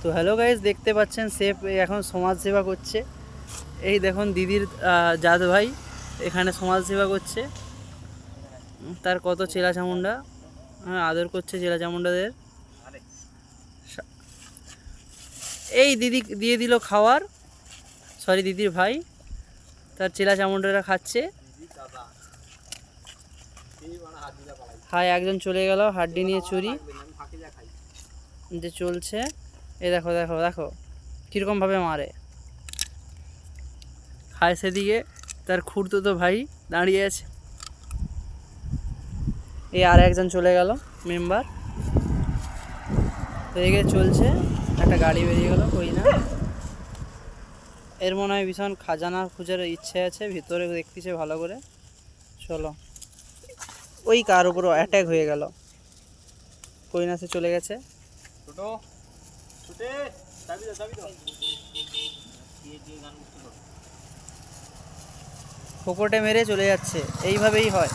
তো hello guys, দেখতে পাচ্ছেন সেফ এখন সমাজ সেবা করছে। এই দেখুন দিদির জাত ভাই এখানে সমাজ সেবা করছে। তার কত চেলা চামুন্ডা আদর করছে চেলা চামুন্ডাদের। এই দিদি দিয়ে দিল খাওয়ার, সরি দিদির ভাই, তার চেলা চামুন্ডারা খাচ্ছে। হাই একজন চলে গেল হাড্ডি নিয়ে চুরি যে চলছে। এ দেখো দেখো দেখো কীরকমভাবে মারে। হাই সেদিকে তার খুড়তুতো ভাই দাঁড়িয়ে আছে। এই আর একজন চলে গেল মেম্বার। তো এদিকে চলছে, একটা গাড়ি বেরিয়ে গেল কই না। এর মনে হয় ভীষণ খাজানা খুঁজার ইচ্ছে আছে, ভিতরে দেখতেছে ভালো করে। চলো, ওই কার উপর অ্যাটাক হয়ে গেল, কই না সে চলে গেছে। ফোকটে মেরে চলে যাচ্ছে, এইভাবেই হয়।